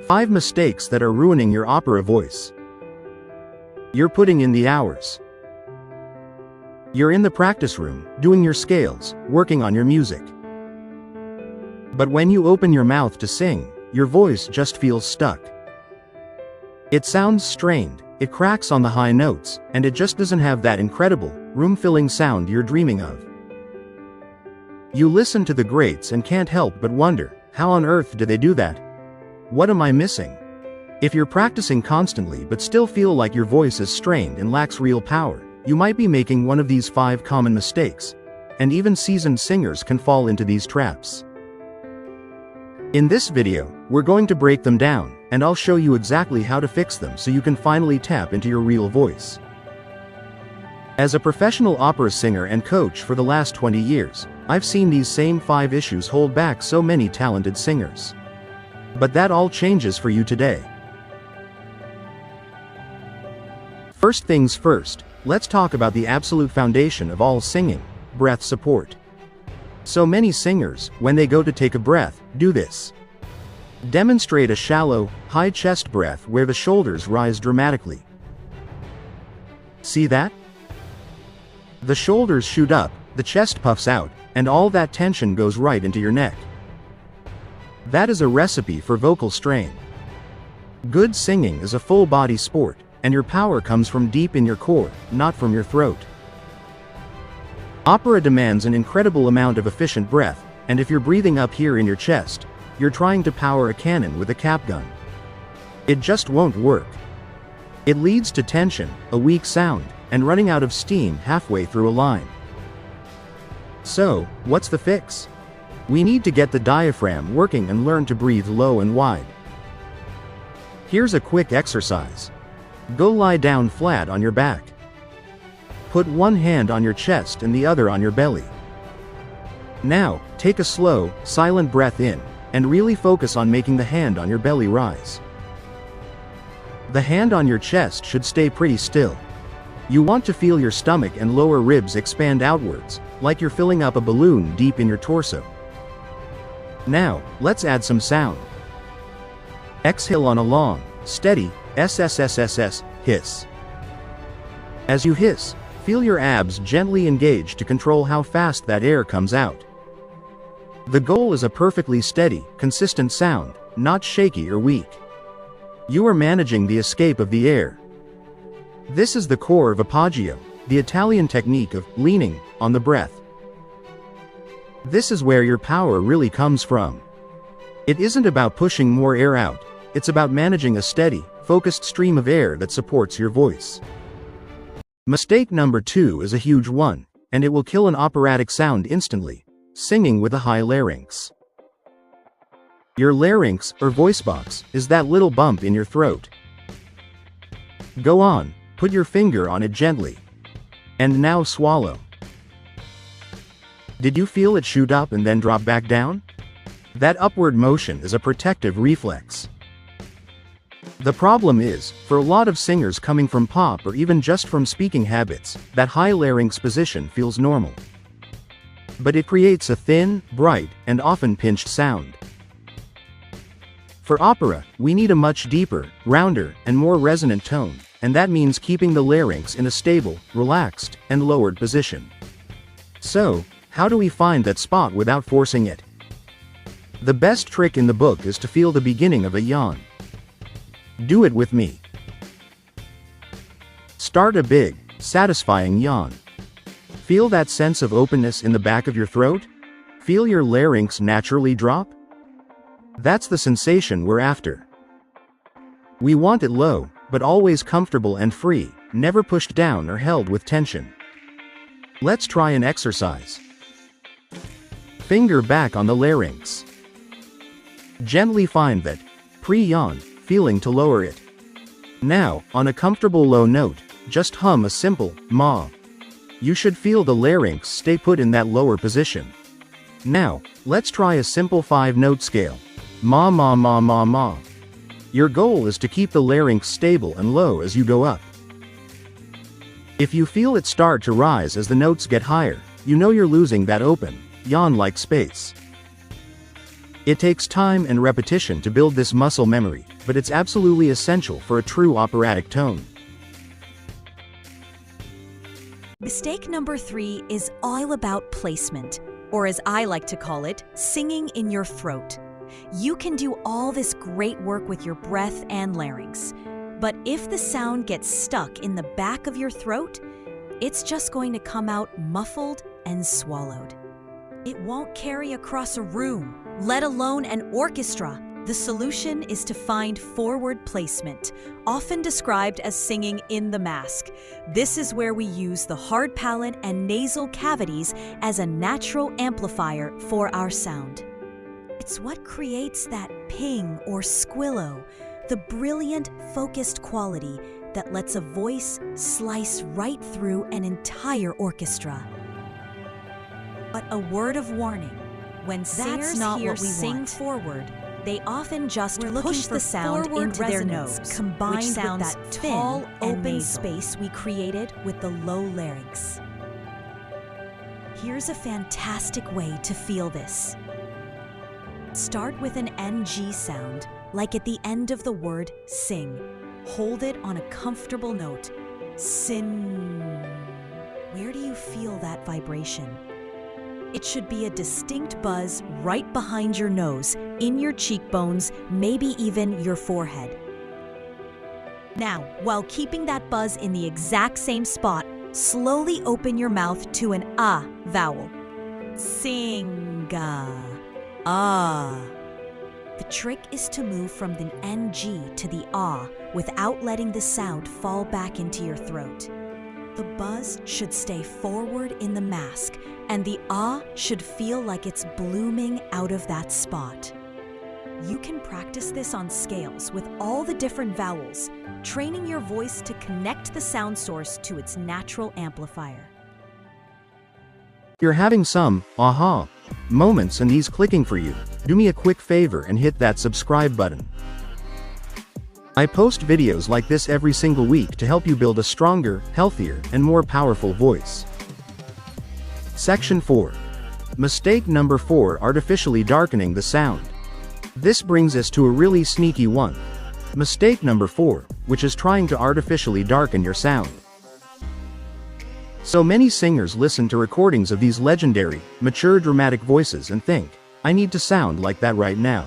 5 mistakes that are ruining your opera voice. You're putting in the hours. You're in the practice room, doing your scales, working on your music. But when you open your mouth to sing, your voice just feels stuck. It sounds strained, it cracks on the high notes, and it just doesn't have that incredible, room-filling sound you're dreaming of. You listen to the greats and can't help but wonder, how on earth do they do that? What am I missing? If you're practicing constantly but still feel like your voice is strained and lacks real power, you might be making one of these 5 common mistakes. And even seasoned singers can fall into these traps. In this video, we're going to break them down, and I'll show you exactly how to fix them so you can finally tap into your real voice. As a professional opera singer and coach for the last 20 years, I've seen these same 5 issues hold back so many talented singers. But that all changes for you today. First things first, let's talk about the absolute foundation of all singing: breath support. So many singers, when they go to take a breath, do this. Demonstrate a shallow, high chest breath where the shoulders rise dramatically. See that? The shoulders shoot up, the chest puffs out, and all that tension goes right into your neck. That is a recipe for vocal strain. Good singing is a full-body sport, and your power comes from deep in your core, not from your throat. Opera demands an incredible amount of efficient breath, and if you're breathing up here in your chest, you're trying to power a cannon with a cap gun. It just won't work. It leads to tension, a weak sound, and running out of steam halfway through a line. So, what's the fix? We need to get the diaphragm working and learn to breathe low and wide. Here's a quick exercise. Go lie down flat on your back. Put one hand on your chest and the other on your belly. Now, take a slow, silent breath in, and really focus on making the hand on your belly rise. The hand on your chest should stay pretty still. You want to feel your stomach and lower ribs expand outwards, like you're filling up a balloon deep in your torso. Now, let's add some sound. Exhale on a long, steady, SSSSS, hiss. As you hiss, feel your abs gently engage to control how fast that air comes out. The goal is a perfectly steady, consistent sound, not shaky or weak. You are managing the escape of the air. This is the core of appoggio, the Italian technique of leaning on the breath. This is where your power really comes from. It isn't about pushing more air out, it's about managing a steady, focused stream of air that supports your voice. Mistake number 2 is a huge one, and it will kill an operatic sound instantly: singing with a high larynx. Your larynx, or voice box, is that little bump in your throat. Go on, put your finger on it gently. And now swallow. Did you feel it shoot up and then drop back down? That upward motion is a protective reflex. The problem is, for a lot of singers coming from pop or even just from speaking habits, that high larynx position feels normal. But it creates a thin, bright, and often pinched sound. For opera, we need a much deeper, rounder, and more resonant tone, and that means keeping the larynx in a stable, relaxed, and lowered position. So, how do we find that spot without forcing it? The best trick in the book is to feel the beginning of a yawn. Do it with me. Start a big, satisfying yawn. Feel that sense of openness in the back of your throat? Feel your larynx naturally drop? That's the sensation we're after. We want it low, but always comfortable and free, never pushed down or held with tension. Let's try an exercise. Finger back on the larynx. Gently find that pre-yawn feeling to lower it. Now, on a comfortable low note, just hum a simple ma. You should feel the larynx stay put in that lower position. Now, let's try a simple 5-note scale. Ma ma ma ma ma. Your goal is to keep the larynx stable and low as you go up. If you feel it start to rise as the notes get higher, you know you're losing that open, yawn-like space. It takes time and repetition to build this muscle memory, but it's absolutely essential for a true operatic tone. Mistake number 3 is all about placement, or as I like to call it, singing in your throat. You can do all this great work with your breath and larynx, but if the sound gets stuck in the back of your throat, it's just going to come out muffled and swallowed. It won't carry across a room, let alone an orchestra. The solution is to find forward placement, often described as singing in the mask. This is where we use the hard palate and nasal cavities as a natural amplifier for our sound. It's what creates that ping or squillo, the brilliant, focused quality that lets a voice slice right through an entire orchestra. But a word of warning, when singers here sing forward, they often just push the sound into their nose, combined with that tall, open space we created with the low larynx. Here's a fantastic way to feel this. Start with an NG sound, like at the end of the word sing. Hold it on a comfortable note. Sin. Where do you feel that vibration? It should be a distinct buzz right behind your nose, in your cheekbones, maybe even your forehead. Now, while keeping that buzz in the exact same spot, slowly open your mouth to an ah vowel. Singa. Ah. The trick is to move from the NG to the ah without letting the sound fall back into your throat. The buzz should stay forward in the mask, and the ah should feel like it's blooming out of that spot. You can practice this on scales with all the different vowels, training your voice to connect the sound source to its natural amplifier. If you're having some aha moments and these clicking for you, do me a quick favor and hit that subscribe button. I post videos like this every single week to help you build a stronger, healthier, and more powerful voice. Section 4. Mistake number 4: artificially darkening the sound. This brings us to a really sneaky one. Mistake number 4, which is trying to artificially darken your sound. So many singers listen to recordings of these legendary, mature dramatic voices and think, I need to sound like that right now.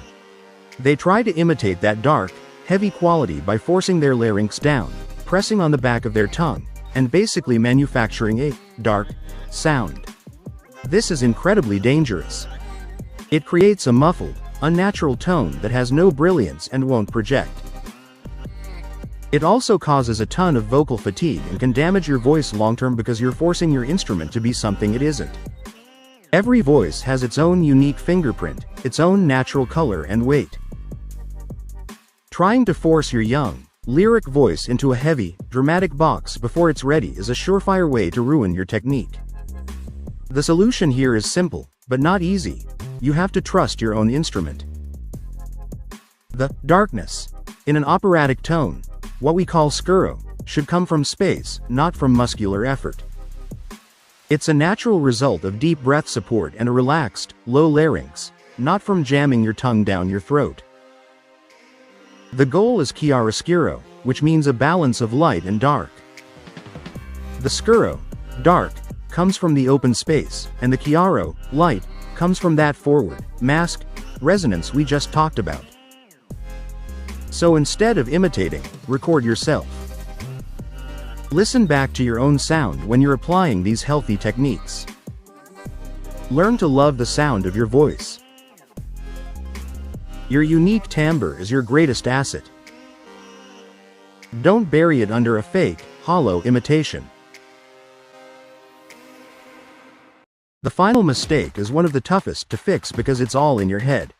They try to imitate that dark, heavy quality by forcing their larynx down, pressing on the back of their tongue, and basically manufacturing a dark sound. This is incredibly dangerous. It creates a muffled, unnatural tone that has no brilliance and won't project. It also causes a ton of vocal fatigue and can damage your voice long-term because you're forcing your instrument to be something it isn't. Every voice has its own unique fingerprint, its own natural color and weight. Trying to force your young, lyric voice into a heavy, dramatic box before it's ready is a surefire way to ruin your technique. The solution here is simple, but not easy. You have to trust your own instrument. The darkness in an operatic tone, what we call scuro, should come from space, not from muscular effort. It's a natural result of deep breath support and a relaxed, low larynx, not from jamming your tongue down your throat. The goal is chiaroscuro, which means a balance of light and dark. The scuro, dark, comes from the open space, and the chiaro, light, comes from that forward, masked, resonance we just talked about. So instead of imitating, record yourself. Listen back to your own sound when you're applying these healthy techniques. Learn to love the sound of your voice. Your unique timbre is your greatest asset. Don't bury it under a fake, hollow imitation. The final mistake is one of the toughest to fix because it's all in your head.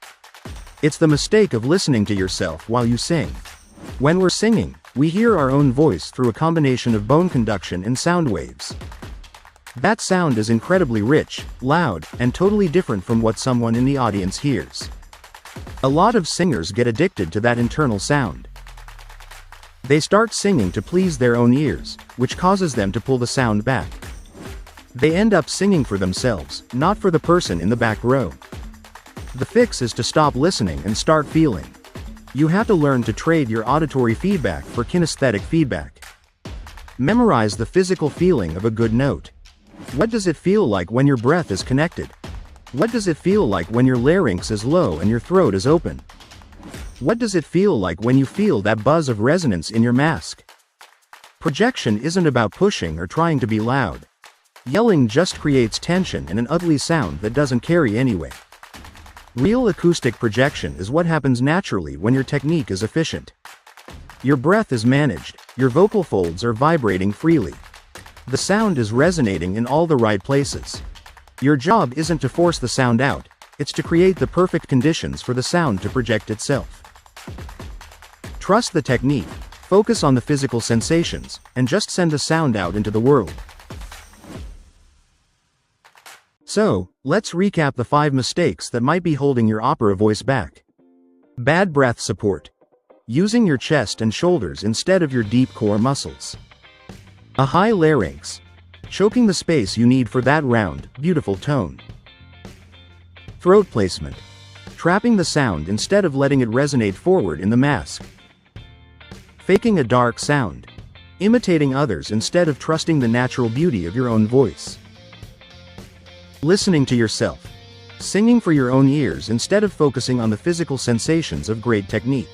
It's the mistake of listening to yourself while you sing. When we're singing, we hear our own voice through a combination of bone conduction and sound waves. That sound is incredibly rich, loud, and totally different from what someone in the audience hears. A lot of singers get addicted to that internal sound. They start singing to please their own ears, which causes them to pull the sound back. They end up singing for themselves, not for the person in the back row. The fix is to stop listening and start feeling. You have to learn to trade your auditory feedback for kinesthetic feedback. Memorize the physical feeling of a good note. What does it feel like when your breath is connected? What does it feel like when your larynx is low and your throat is open? What does it feel like when you feel that buzz of resonance in your mask? Projection isn't about pushing or trying to be loud. Yelling just creates tension and an ugly sound that doesn't carry anyway. Real acoustic projection is what happens naturally when your technique is efficient. Your breath is managed, your vocal folds are vibrating freely. The sound is resonating in all the right places. Your job isn't to force the sound out, it's to create the perfect conditions for the sound to project itself. Trust the technique, focus on the physical sensations, and just send the sound out into the world. So, let's recap the 5 mistakes that might be holding your opera voice back. Bad breath support. Using your chest and shoulders instead of your deep core muscles. A high larynx. Choking the space you need for that round, beautiful tone. Throat placement. Trapping the sound instead of letting it resonate forward in the mask. Faking a dark sound. Imitating others instead of trusting the natural beauty of your own voice. Listening to yourself. Singing for your own ears instead of focusing on the physical sensations of great technique.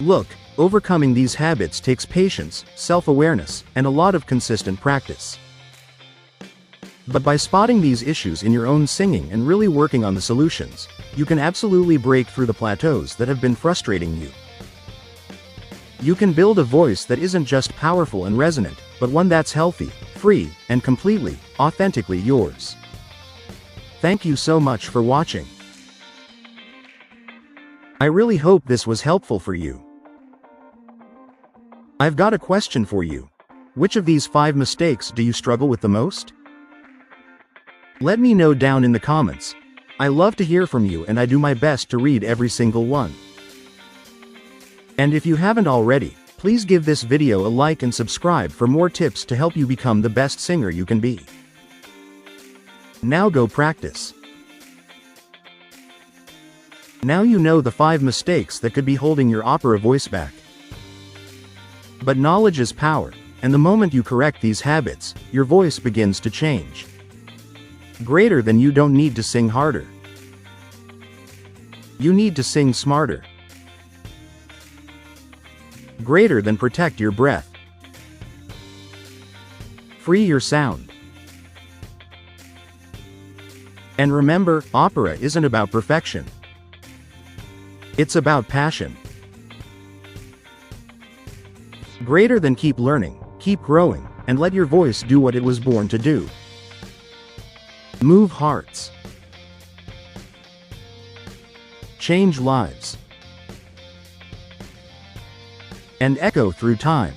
Look, overcoming these habits takes patience, self-awareness, and a lot of consistent practice. But by spotting these issues in your own singing and really working on the solutions, you can absolutely break through the plateaus that have been frustrating you. You can build a voice that isn't just powerful and resonant, but one that's healthy, free, and completely, authentically yours. Thank you so much for watching. I really hope this was helpful for you. I've got a question for you. Which of these 5 mistakes do you struggle with the most? Let me know down in the comments. I love to hear from you and I do my best to read every single one. And if you haven't already, please give this video a like and subscribe for more tips to help you become the best singer you can be. Now go practice. Now you know the 5 mistakes that could be holding your opera voice back. But knowledge is power, and the moment you correct these habits, your voice begins to change. Greater than you don't need to sing harder. You need to sing smarter. Greater than protect your breath. Free your sound. And remember, opera isn't about perfection. It's about passion. Greater than keep learning, keep growing, and let your voice do what it was born to do. Move hearts. Change lives. And echo through time.